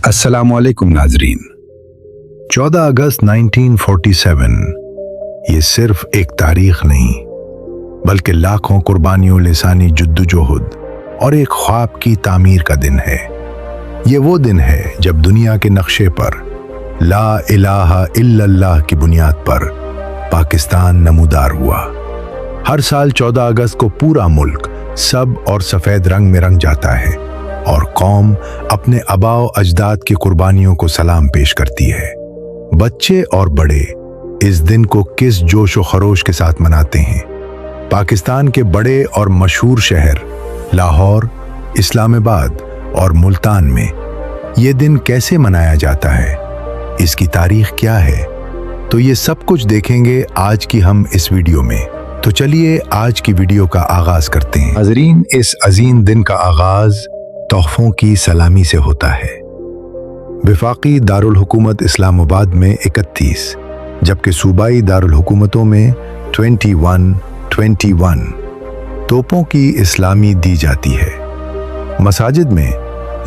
अस्सलाम वालेकुम नाजरीन। 14 अगस्त 1947 ये सिर्फ एक तारीख नहीं बल्कि लाखों कुर्बानियों, लिसानी जुद्दोजहद और एक ख्वाब की तामीर का दिन है। ये वो दिन है जब दुनिया के नक्शे पर ला इलाहा इल्लल्लाह की बुनियाद पर पाकिस्तान नमूदार हुआ। हर साल 14 अगस्त को पूरा मुल्क सब और सफ़ेद रंग में रंग जाता है और कौम अपने आबाओ अजदाद की कुर्बानियों को सलाम पेश करती है। बच्चे और बड़े इस दिन को किस जोश व खरोश के साथ मनाते हैं। पाकिस्तान के बड़े और मशहूर शहर लाहौर, इस्लामाबाद और मुल्तान में ये दिन कैसे मनाया जाता है, इसकी तारीख क्या है, तो ये सब कुछ देखेंगे आज की हम इस वीडियो में। तो चलिए आज की वीडियो का आगाज करते हैं। नाज़रीन, इस अजीम दिन का आगाज तोहफों की सलामी से होता है। वफाकी दारुल हुकूमत इस्लामाबाद में 31, जबकि सूबाई दारुल हुकूमतों में 21 तोपों की इस्लामी दी जाती है। मसाजिद में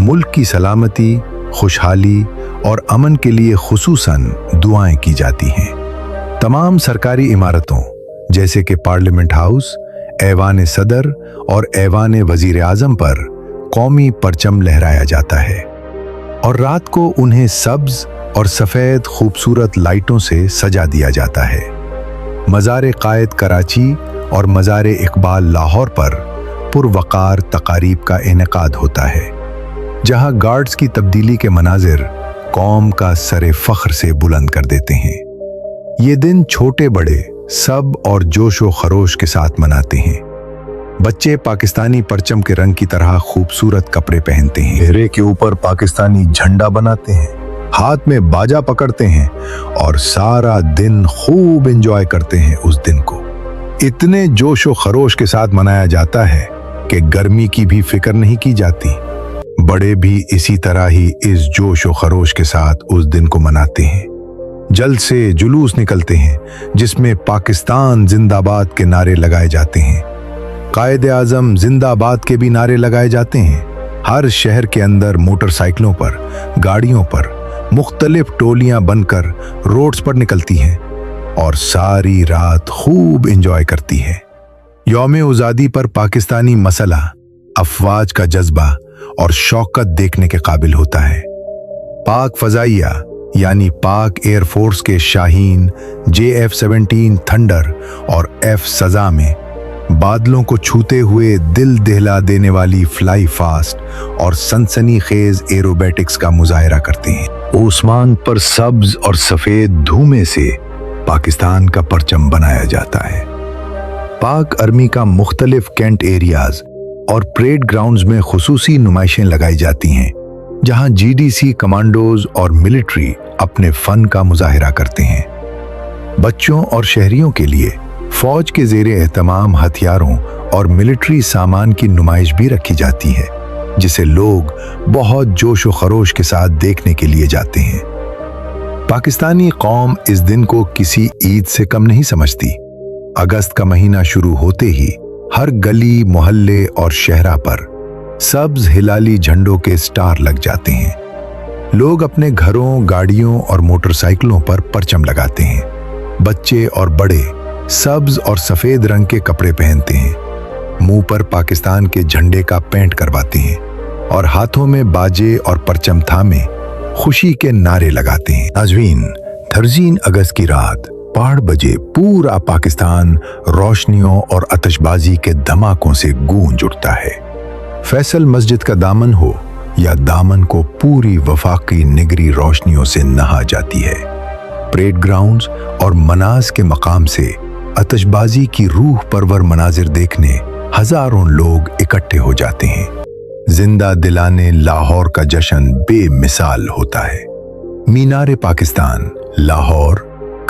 मुल्क की सलामती, खुशहाली और अमन के लिए खुसूसन दुआएं की जाती हैं। तमाम सरकारी इमारतों जैसे कि पार्लियामेंट हाउस, ऐवान सदर और ऐवान वजीर आजम पर कौमी परचम लहराया जाता है और रात को उन्हें सब्ज और सफ़ेद खूबसूरत लाइटों से सजा दिया जाता है। मज़ार कायद कराची और मज़ार इकबाल लाहौर पर पुरवकार तकारीब का इनेकाद होता है, जहां गार्ड्स की तब्दीली के मनाजिर कौम का सरे फ़ख्र से बुलंद कर देते हैं। ये दिन छोटे बड़े सब और जोश व खरोश के साथ मनाते हैं। बच्चे पाकिस्तानी परचम के रंग की तरह खूबसूरत कपड़े पहनते हैं, चेहरे के ऊपर पाकिस्तानी झंडा बनाते हैं, हाथ में बाजा पकड़ते हैं और सारा दिन खूब एंजॉय करते हैं। उस दिन को इतने जोश व खरोश के साथ मनाया जाता है कि गर्मी की भी फिक्र नहीं की जाती। बड़े भी इसी तरह ही इस जोश व खरोश के साथ उस दिन को मनाते हैं। जल्द से जुलूस निकलते हैं जिसमें पाकिस्तान जिंदाबाद के नारे लगाए जाते हैं। कायदे आजम जिंदाबाद के भी नारे लगाए जाते हैं। हर शहर के अंदर मोटरसाइकिलों पर, गाड़ियों पर मुख्तलिफ टोलियां बनकर रोड्स पर निकलती हैं और सारी रात खूब एंजॉय करती है। यौम आज़ादी पर पाकिस्तानी मसला, अफवाज का जज्बा और शौकत देखने के काबिल होता है। पाक फजाइया यानी पाक एयरफोर्स के शाहीन, JF-17 थंडर और F सजा में बादलों को छूते हुए दिल दहला देने वाली फ्लाई फास्ट और सनसनी खेज एरोबेटिक्स का मुजाहरा करते हैं। ओस्मान पर सब्ज और सफेद धूमे से पाकिस्तान का परचम बनाया जाता है। पाक आर्मी का मुख्तलिफ कैंट एरियाज और परेड ग्राउंड्स में खुसूसी नुमाइशें लगाई जाती हैं, जहां GDC कमांडोज और मिलिट्री अपने फन का मुजाहरा करते हैं। बच्चों और शहरियों के लिए फौज के ज़ेरे एहतमाम हथियारों और मिलिट्री सामान की नुमाइश भी रखी जाती है, जिसे लोग बहुत जोश व खरोश के साथ देखने के लिए जाते हैं। पाकिस्तानी कौम इस दिन को किसी ईद से कम नहीं समझती। अगस्त का महीना शुरू होते ही हर गली, मोहल्ले और शहरा पर सब्ज हिलाली झंडों के स्टार लग जाते हैं। लोग अपने घरों, गाड़ियों और मोटरसाइकिलों पर परचम लगाते हैं। बच्चे और बड़े सब्ज और सफेद रंग के कपड़े पहनते हैं, मुंह पर पाकिस्तान के झंडे का पेंट करवाते हैं और हाथों में बाजे और परचम थामे खुशी के नारे लगाते हैं। नाज़रीन, 13 अगस्त की रात 12 बजे पूरा पाकिस्तान रोशनियों और आतिशबाजी के धमाकों से गूंज उठता है। फैसल मस्जिद का दामन हो या दामन को पूरी वफाकी निगरी रोशनियों से नहा जाती है। परेड ग्राउंड्स और मनाज के मकाम से आतिशबाजी की रूह परवर मनाजिर देखने हजारों लोग इकट्ठे हो जाते हैं। जिंदा दिलाने लाहौर का जश्न बेमिसाल होता है। मीनार पाकिस्तान, लाहौर,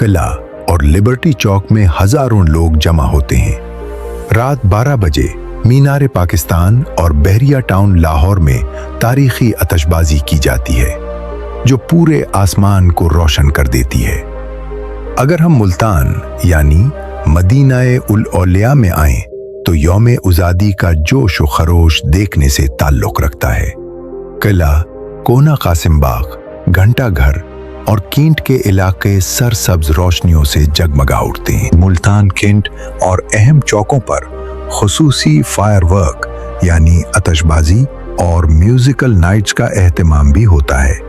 किला और लिबर्टी चौक में हजारों लोग जमा होते हैं। रात 12 बजे मीनार पाकिस्तान और बहरिया टाउन लाहौर में तारीखी आतिशबाजी की जाती है, जो पूरे आसमान को रोशन कर देती है। अगर हम मुल्तान यानी मदीनाए उल औलिया में आएं तो यौम आज़ादी का जोश व खरोश देखने से ताल्लुक रखता है। किला कोना कासिम बाग, घंटा घर और कींट के इलाके सरसब्ज रोशनियों से जगमगा उठते हैं। मुल्तान, किंट और अहम चौकों पर खुसूसी फायरवर्क यानी आतिशबाजी और म्यूजिकल नाइट्स का एहतमाम भी होता है,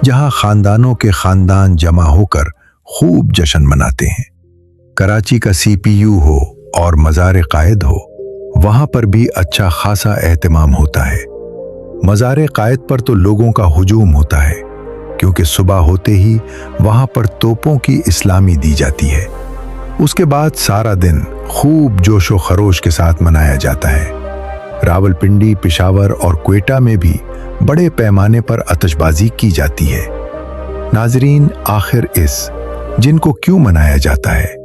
जहां खानदानों के खानदान जमा होकर खूब जश्न मनाते हैं। कराची का CPU हो और मज़ार कायद हो, वहां पर भी अच्छा खासा एहतमाम होता है। मज़ार कायद पर तो लोगों का हुजूम होता है, क्योंकि सुबह होते ही वहां पर तोपों की इस्लामी दी जाती है। उसके बाद सारा दिन खूब जोशो खरोश के साथ मनाया जाता है। रावलपिंडी, पेशावर और क्वेटा में भी बड़े पैमाने पर आतिशबाजी की जाती है। नाजरीन, आखिर इस जिनको क्यों मनाया जाता है?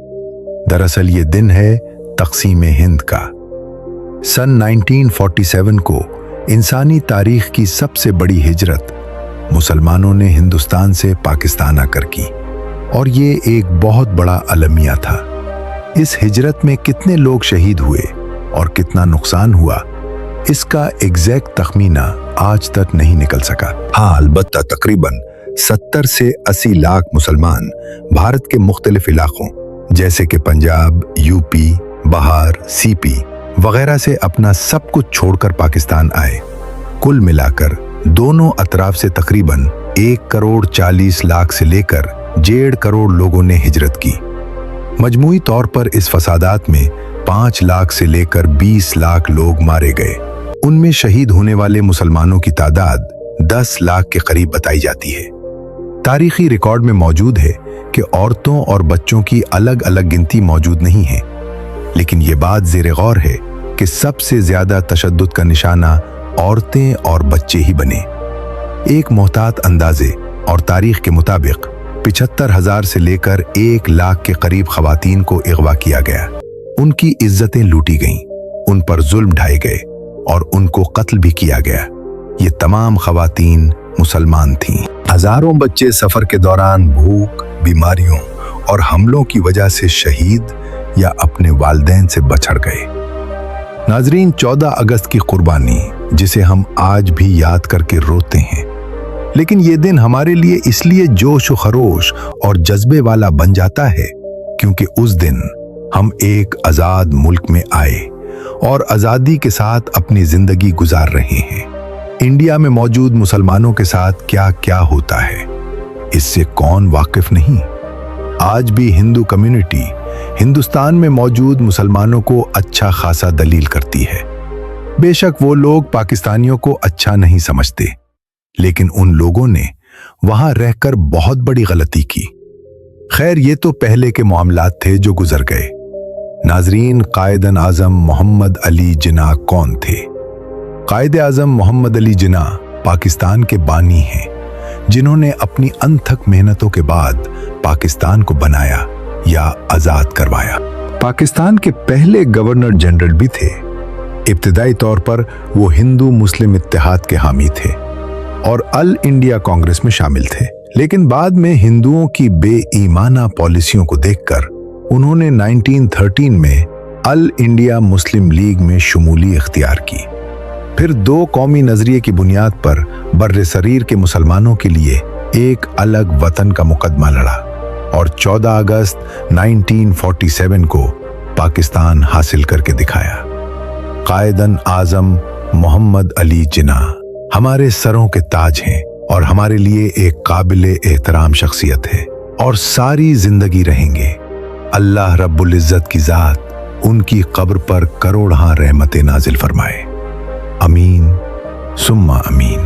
दरअसल ये दिन है तक़सीम हिंद का। सन 1947 को इंसानी तारीख की सबसे बड़ी हिजरत मुसलमानों ने हिंदुस्तान से पाकिस्तान आकर की, और ये एक बहुत बड़ा अलमिया था। इस हिजरत में कितने लोग शहीद हुए और कितना नुकसान हुआ, इसका एग्जैक्ट तखमीना आज तक नहीं निकल सका। हाँ, अलबत्ता तकरीबन 70 से 80 लाख मुसलमान भारत के मुख्तलिफ इलाकों जैसे कि पंजाब, यूपी, बिहार, सीपी वगैरह से अपना सब कुछ छोड़कर पाकिस्तान आए। कुल मिलाकर दोनों अतराफ से तकरीबन 1,40,00,000 से लेकर 1.5 करोड़ लोगों ने हिजरत की। मजमूई तौर पर इस फसादात में 5 लाख से लेकर 20 लाख लोग मारे गए। उनमें शहीद होने वाले मुसलमानों की तादाद 10 लाख के करीब बताई जाती है। तारीखी रिकॉर्ड में मौजूद है कि औरतों और बच्चों की अलग अलग गिनती मौजूद नहीं है, लेकिन ये बात ज़ेर गौर है कि सबसे ज्यादा तशद्दुद का निशाना औरतें और बच्चे ही बने। एक मोहतात अंदाजे और तारीख के मुताबिक 75,000 से लेकर 1 लाख के करीब खवातीन को अगवा किया गया। उनकी इज्जतें लूटी गईं, उन पर जुल्म ढाए गए और उनको कत्ल भी किया गया। ये तमाम खवातीन मुसलमान थीं। हजारों बच्चे सफर के दौरान भूख, बीमारियों और हमलों की वजह से शहीद या अपने वालिदैन से बछड़ गए। नाजरीन, 14 अगस्त की कुर्बानी, जिसे हम आज भी याद करके रोते हैं, लेकिन ये दिन हमारे लिए इसलिए जोश व खरोश और जज्बे वाला बन जाता है क्योंकि उस दिन हम एक आज़ाद मुल्क में आए और आज़ादी के साथ अपनी जिंदगी गुजार रहे हैं। इंडिया में मौजूद मुसलमानों के साथ क्या क्या होता है, इससे कौन वाकिफ नहीं। आज भी हिंदू कम्युनिटी हिंदुस्तान में मौजूद मुसलमानों को अच्छा खासा दलील करती है। बेशक वो लोग पाकिस्तानियों को अच्छा नहीं समझते, लेकिन उन लोगों ने वहां रहकर बहुत बड़ी गलती की। खैर, ये तो पहले के मामलात थे जो गुजर गए। नाजरीन, कायद आज़म मोहम्मद अली जिन्ना कौन थे? कायद आज़म मोहम्मद अली जिन्ना पाकिस्तान के बानी हैं, जिन्होंने अपनी अनथक मेहनतों के बाद पाकिस्तान को बनाया या आजाद करवाया। पाकिस्तान के पहले गवर्नर जनरल भी थे। इब्तिदाई तौर पर वो हिंदू मुस्लिम इत्तेहाद के हामी थे और अल इंडिया कांग्रेस में शामिल थे, लेकिन बाद में हिंदुओं की बेईमाना पॉलिसियों को देखकर उन्होंने 1913 में अल इंडिया मुस्लिम लीग में शुमूली इख्तियार की। फिर 2 कौमी नजरिए की बुनियाद पर बर्रे सरीर के मुसलमानों के लिए एक अलग वतन का मुकदमा लड़ा और 14 अगस्त 1947 को पाकिस्तान हासिल करके दिखाया। कायदन आज़म मोहम्मद अली जिन्ना हमारे सरों के ताज हैं और हमारे लिए एक काबिल एहतराम शख्सियत है और सारी जिंदगी रहेंगे। अल्लाह रब्बुल इज़्ज़त की ज़ात उनकी कब्र पर करोड़हां रहमतें नाजिल फरमाए। अमीन सुम्मा अमीन।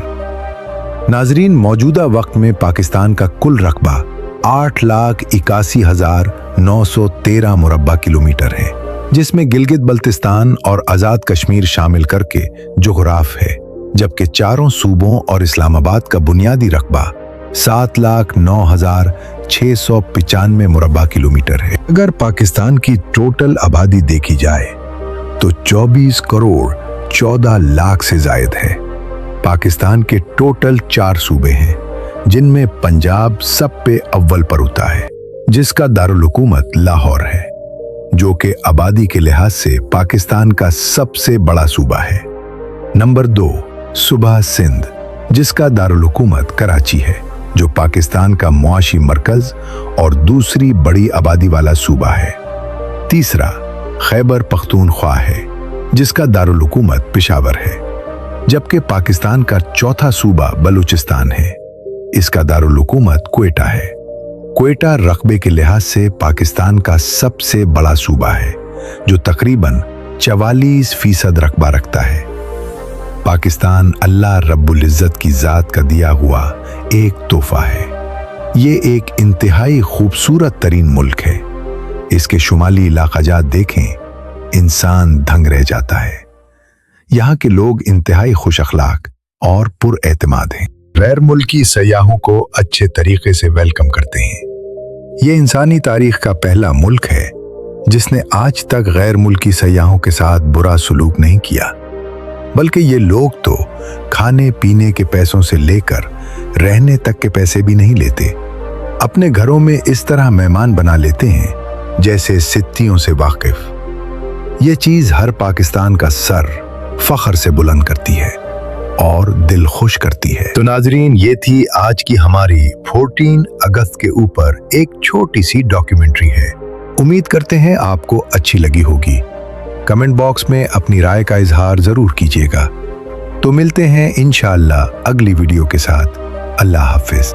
नाजरीन, मौजूदा वक्त में पाकिस्तान का कुल रकबा 8,81,913 मुरब्बा किलोमीटर है, जिसमें गिलगित बल्तिस्तान और आज़ाद कश्मीर शामिल करके जोग्राफ है, जबकि चारों सूबों और इस्लामाबाद का बुनियादी रकबा 7,09,695 मुरब्बा किलोमीटर है। अगर पाकिस्तान की टोटल आबादी देखी जाए तो 24 करोड़ 14 लाख से जायद है। पाकिस्तान के टोटल 4 सूबे हैं, जिनमें पंजाब सब पे अव्वल पर होता है, जिसका दारुल हुकूमत लाहौर है, जो कि आबादी के लिहाज से पाकिस्तान का सबसे बड़ा सूबा है। नंबर 2 सूबा सिंध, जिसका दारुल हुकूमत कराची है, जो पाकिस्तान का मुआशी मरकज और दूसरी बड़ी आबादी वाला सूबा है। तीसरा खैबर पख्तूनख्वा है, जिसका दारुल हुकूमत पेशावर है, जबकि पाकिस्तान का चौथा सूबा बलूचिस्तान है। इसका दारुल हुकूमत क्वेटा है। क्वेटा रकबे के लिहाज से पाकिस्तान का सबसे बड़ा सूबा है, जो तकरीबन 44% रकबा रखता है। पाकिस्तान अल्लाह रब्बुल इज़्ज़त की ज़ात का दिया हुआ एक तोहफा है। ये एक इंतहाई खूबसूरत तरीन मुल्क है। इसके शुमाली इलाक़ाजात देखें, इंसान दंग रह जाता है। यहाँ के लोग इंतहाई खुश अखलाक और पुरएतमाद हैं। गैर मुल्की सयाहों को अच्छे तरीके से वेलकम करते हैं। ये इंसानी तारीख का पहला मुल्क है जिसने आज तक गैर मुल्की सयाहों के साथ बुरा सलूक नहीं किया, बल्कि ये लोग तो खाने पीने के पैसों से लेकर रहने तक के पैसे भी नहीं लेते। अपने घरों में इस तरह मेहमान बना लेते हैं जैसे सित्तियों से वाकिफ। ये चीज हर पाकिस्तान का सर फख्र से बुलंद करती है और दिल खुश करती है। तो नाजरीन, ये थी आज की हमारी 14 अगस्त के ऊपर एक छोटी सी डॉक्यूमेंट्री है। उम्मीद करते हैं आपको अच्छी लगी होगी। कमेंट बॉक्स में अपनी राय का इजहार जरूर कीजिएगा। तो मिलते हैं इंशाअल्लाह अगली वीडियो के साथ। अल्लाह हाफिज।